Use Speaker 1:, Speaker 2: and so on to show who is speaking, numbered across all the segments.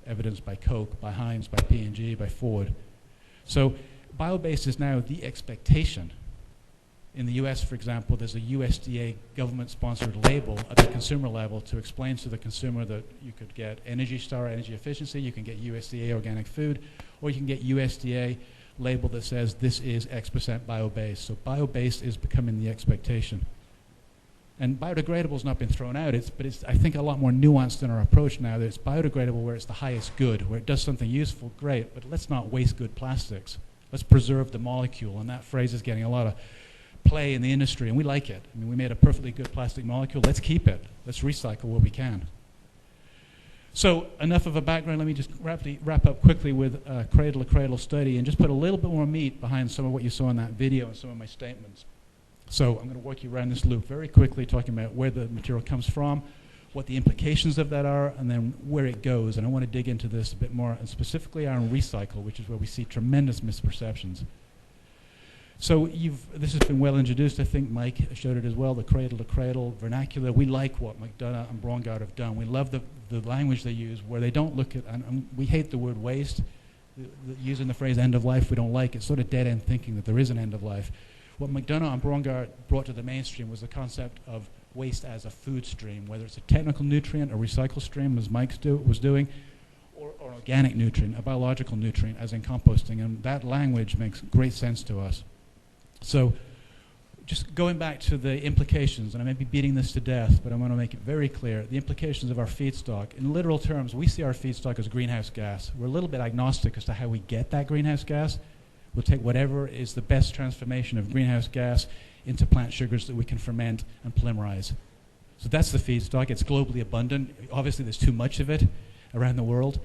Speaker 1: evidenced by Coke, by Heinz, by P&G, by Ford. So bio-based is now the expectation. In the US, for example, there's a USDA government-sponsored label at the consumer level to explain to the consumer that you could get Energy Star energy efficiency, you can get USDA organic food, or you can get USDA label that says this is X% bio-based. So bio-based is becoming the expectation. And biodegradable has not been thrown out, but it's, I think, a lot more nuanced in our approach now that it's biodegradable where it's the highest good, where it does something useful, great, but let's not waste good plastics. Let's preserve the molecule, and that phrase is getting a lot of play in the industry, and we like it. I mean, we made a perfectly good plastic molecule. Let's keep it. Let's recycle what we can. So enough of a background. Let me just wrap up quickly with a cradle-to-cradle study and just put a little bit more meat behind some of what you saw in that video and some of my statements. So I'm going to walk you around this loop very quickly, talking about where the material comes from, what the implications of that are, and then where it goes. And I want to dig into this a bit more, and specifically on recycle, which is where we see tremendous misperceptions. So this has been well introduced. I think Mike showed it as well, the cradle-to-cradle vernacular. We like what McDonough and Braungart have done. We love the language they use where they don't look at, and we hate the word waste. Using the phrase end of life, we don't like. It's sort of dead-end thinking that there is an end of life. What McDonough and Braungart brought to the mainstream was the concept of waste as a food stream, whether it's a technical nutrient, a recycle stream, as Mike was doing, or an organic nutrient, a biological nutrient, as in composting. And that language makes great sense to us. So just going back to the implications, and I may be beating this to death, but I want to make it very clear, the implications of our feedstock. In literal terms, we see our feedstock as greenhouse gas. We're a little bit agnostic as to how we get that greenhouse gas. We'll take whatever is the best transformation of greenhouse gas into plant sugars that we can ferment and polymerize. So that's the feedstock. It's globally abundant. Obviously, there's too much of it around the world.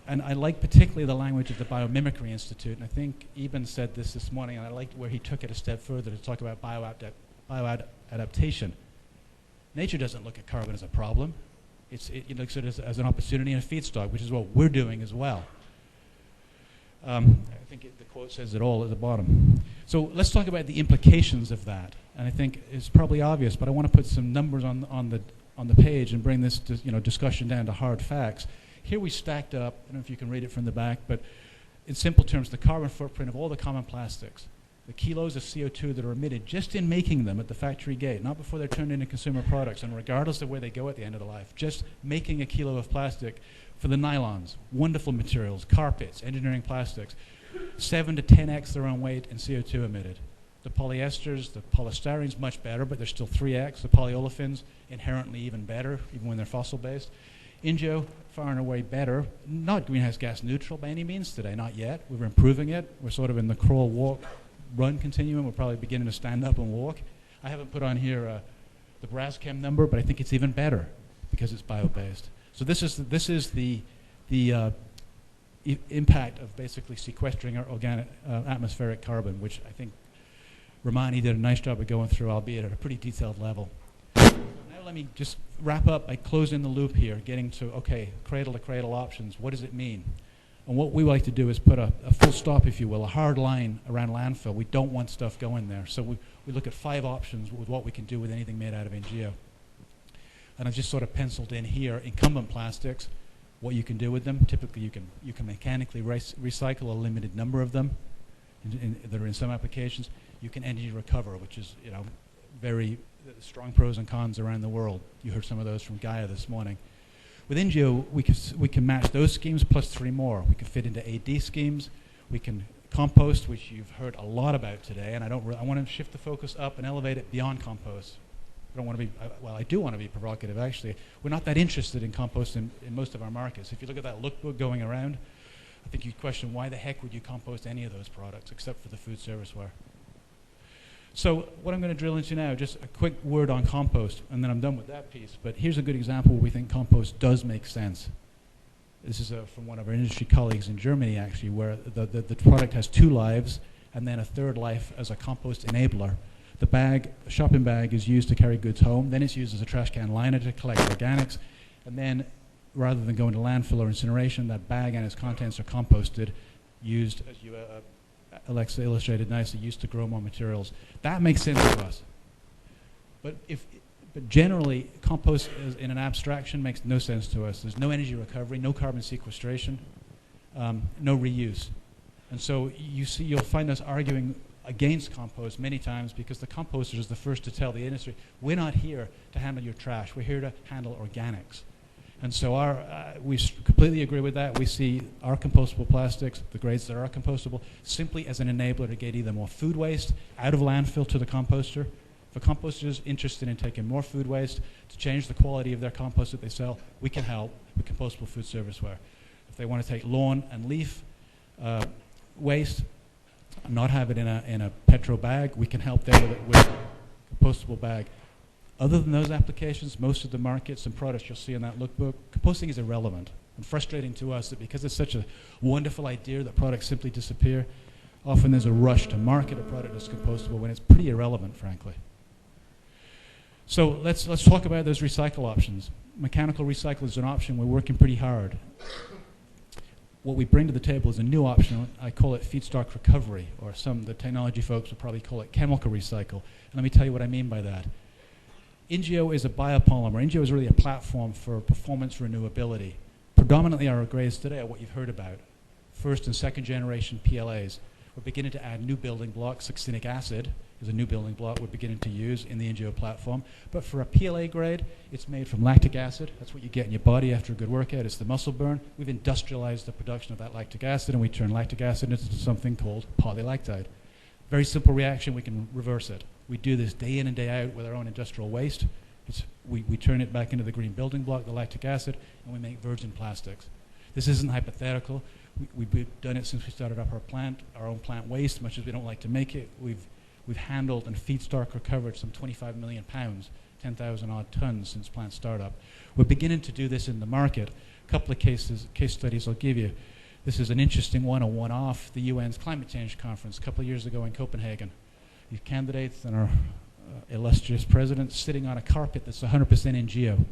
Speaker 1: And I like particularly the language of the Biomimicry Institute. And I think Eben said this morning, and I liked where he took it a step further to talk about bioadaptation. Nature doesn't look at carbon as a problem. It looks at it as an opportunity and a feedstock, which is what we're doing as well. I think the quote says it all at the bottom. So let's talk about the implications of that. And I think it's probably obvious, but I want to put some numbers on the page and bring this discussion down to hard facts. Here we stacked up, I don't know if you can read it from the back, but in simple terms, the carbon footprint of all the common plastics, the kilos of CO2 that are emitted just in making them at the factory gate, not before they're turned into consumer products, and regardless of where they go at the end of the life, just making a kilo of plastic for the nylons, wonderful materials, carpets, engineering plastics, 7 to 10x their own weight in CO2 emitted. The polyesters, the polystyrene's much better, but they're still 3x. The polyolefins, inherently even better, even when they're fossil-based. Ingeo, far and away better, not greenhouse gas neutral by any means today, not yet. We're improving it. We're sort of in the crawl, walk, run continuum. We're probably beginning to stand up and walk. I haven't put on here the Braschem number, but I think it's even better because it's bio-based. So this is the impact of basically sequestering our organic atmospheric carbon, which I think Romani did a nice job of going through, albeit at a pretty detailed level. Now let me just wrap up by closing the loop here, getting to, okay, cradle-to-cradle options. What does it mean? And what we like to do is put a full stop, if you will, a hard line around landfill. We don't want stuff going there. So we look at 5 options with what we can do with anything made out of Ingeo. And I've just sort of penciled in here incumbent plastics, what you can do with them. Typically, you can mechanically recycle a limited number of them that are in some applications. You can energy recover, which is very strong pros and cons around the world. You heard some of those from Gaia this morning. With Ingeo, we can match those schemes plus 3 more. We can fit into AD schemes. We can compost, which you've heard a lot about today, and I want to shift the focus up and elevate it beyond compost. I don't want to be, well, I do want to be provocative, actually. We're not that interested in compost in most of our markets. If you look at that lookbook going around, I think you'd question why the heck would you compost any of those products except for the food service ware. So what I'm going to drill into now, just a quick word on compost, and then I'm done with that piece. But here's a good example where we think compost does make sense. This is from one of our industry colleagues in Germany, actually, where the product has 2 lives and then a 3rd life as a compost enabler. The shopping bag is used to carry goods home. Then it's used as a trash can liner to collect organics. And then, rather than going to landfill or incineration, that bag and its contents are composted, used, as you Alexa illustrated nicely, used to grow more materials. That makes sense to us. But But generally, compost in an abstraction makes no sense to us. There's no energy recovery, no carbon sequestration, no reuse. And so you'll find us arguing against compost many times because the composter is the first to tell the industry, we're not here to handle your trash, we're here to handle organics. And so we completely agree with that. We see our compostable plastics, the grades that are compostable, simply as an enabler to get either more food waste out of landfill to the composter. For composters interested in taking more food waste to change the quality of their compost that they sell, we can help with compostable food serviceware. If they want to take lawn and leaf waste and not have it in a petro bag, we can help them with a compostable bag. Other than those applications, most of the markets and products you'll see in that lookbook, composting is irrelevant. And frustrating to us that because it's such a wonderful idea that products simply disappear, often there's a rush to market a product that's compostable when it's pretty irrelevant, frankly. So let's talk about those recycle options. Mechanical recycle is an option. We're working pretty hard. What we bring to the table is a new option. I call it feedstock recovery, or the technology folks would probably call it chemical recycle. And let me tell you what I mean by that. Ingeo is a biopolymer. Ingeo is really a platform for performance renewability. Predominantly our grades today are what you've heard about. First and second generation PLAs. We're beginning to add new building blocks. Succinic acid is a new building block we're beginning to use in the Ingeo platform. But for a PLA grade, it's made from lactic acid. That's what you get in your body after a good workout. It's the muscle burn. We've industrialized the production of that lactic acid, and we turn lactic acid into something called polylactide. Very simple reaction. We can reverse it. We do this day in and day out with our own industrial waste. We turn it back into the green building block, the lactic acid, and we make virgin plastics. This isn't hypothetical. We've done it since we started up our own plant waste, much as we don't like to make it. We've handled and feedstock recovered some 25 million pounds, 10,000 odd tons since plant startup. We're beginning to do this in the market. A couple of case studies I'll give you. This is an interesting one, a one-off, the UN's climate change conference a couple of years ago in Copenhagen. These candidates and our illustrious president sitting on a carpet that's 100% Ingeo.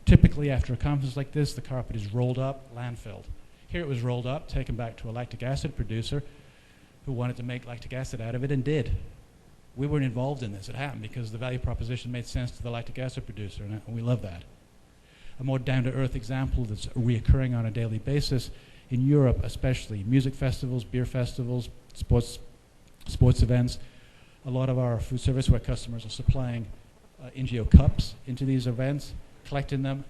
Speaker 1: Typically after a conference like this, the carpet is rolled up, landfilled. Here it was rolled up, taken back to a lactic acid producer who wanted to make lactic acid out of it and did. We weren't involved in this. It happened because the value proposition made sense to the lactic acid producer, and we love that. A more down-to-earth example that's reoccurring on a daily basis in Europe, especially music festivals, beer festivals, sports events. A lot of our food serviceware customers are supplying Ingeo cups into these events, collecting them,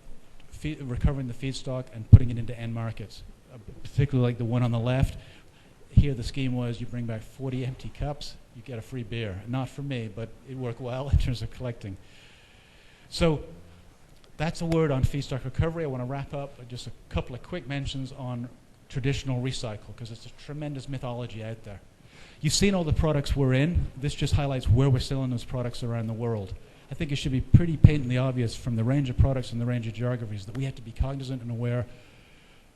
Speaker 1: recovering the feedstock, and putting it into end markets, particularly like the one on the left. Here the scheme was you bring back 40 empty cups, you get a free beer. Not for me, but it worked well in terms of collecting. So that's a word on feedstock recovery. I want to wrap up with just a couple of quick mentions on traditional recycle, because it's a tremendous mythology out there. You've seen all the products we're in. This just highlights where we're selling those products around the world. I think it should be pretty patently obvious from the range of products and the range of geographies that we have to be cognizant and aware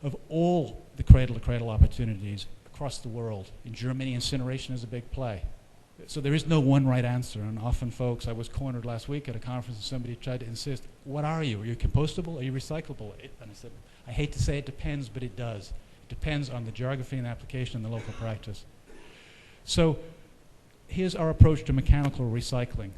Speaker 1: of all the cradle-to-cradle opportunities across the world. In Germany, incineration is a big play. So there is no one right answer, and often folks, I was cornered last week at a conference and somebody tried to insist, what are you? Are you compostable? Are you recyclable? And I said, I hate to say it depends, but it does. It depends on the geography and application and the local practice. So here's our approach to mechanical recycling.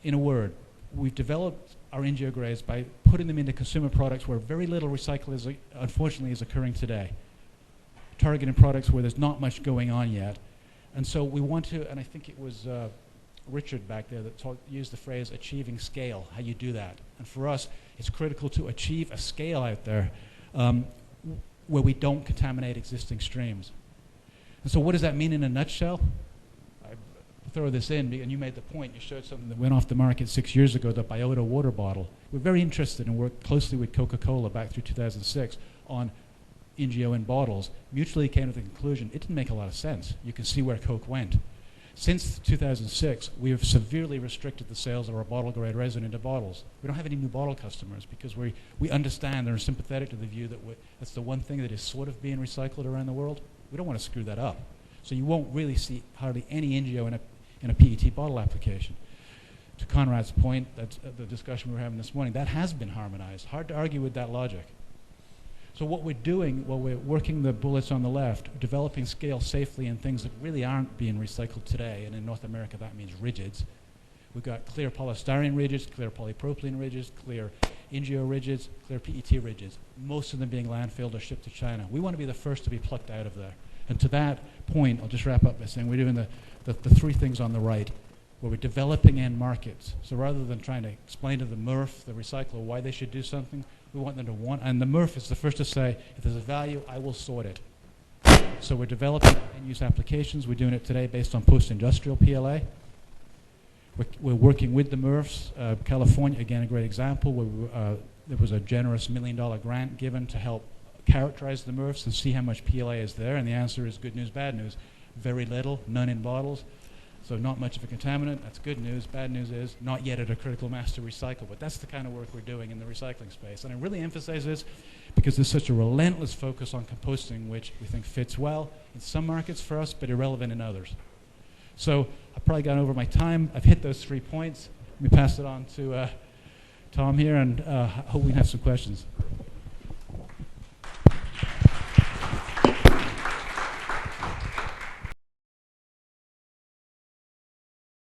Speaker 1: In a word, we've developed our Ingeo grades by putting them into consumer products where very little recycle unfortunately is occurring today. Targeting products where there's not much going on yet. And so we want to, and I think it was Richard back there that used the phrase achieving scale, how you do that. And for us, it's critical to achieve a scale out there where we don't contaminate existing streams. And so what does that mean in a nutshell? I throw this in, and you made the point, you showed something that went off the market 6 years ago, the Biota water bottle. We're very interested and worked closely with Coca-Cola back through 2006 on Ingeo in bottles. Mutually came to the conclusion it didn't make a lot of sense. You can see where Coke went. Since 2006, we have severely restricted the sales of our bottle-grade resin into bottles. We don't have any new bottle customers because we understand and are sympathetic to the view that that's the one thing that is sort of being recycled around the world. We don't want to screw that up. So you won't really see hardly any Ingeo in a PET bottle application. To Conrad's point, that's the discussion we were having this morning, that has been harmonized. Hard to argue with that logic. So what we're doing, while we're working the bullets on the left, developing scale safely in things that really aren't being recycled today, and in North America that means rigids, We've got clear polystyrene rigids, clear polypropylene rigids, clear Ingeo rigids, clear PET rigids, most of them being landfilled or shipped to China. We want to be the first to be plucked out of there. And to that point, I'll just wrap up by saying we're doing the three things on the right, where we're developing end markets. So rather than trying to explain to the MRF, the recycler, why they should do something, we want them to want, and the MRF is the first to say, if there's a value, I will sort it. So we're developing end-use applications. We're doing it today based on post-industrial PLA. We're working with the MRFs. California, again, a great example, where there was a generous $1 million grant given to help characterize the MRFs and see how much PLA is there. And the answer is good news, bad news. Very little, none in bottles. So not much of a contaminant. That's good news. Bad news is not yet at a critical mass to recycle. But that's the kind of work we're doing in the recycling space. And I really emphasize this because there's such a relentless focus on composting, which we think fits well in some markets for us, but irrelevant in others. So I've probably gone over my time. I've hit those 3 points. Let me pass it on to Tom here, and hope we can have some questions.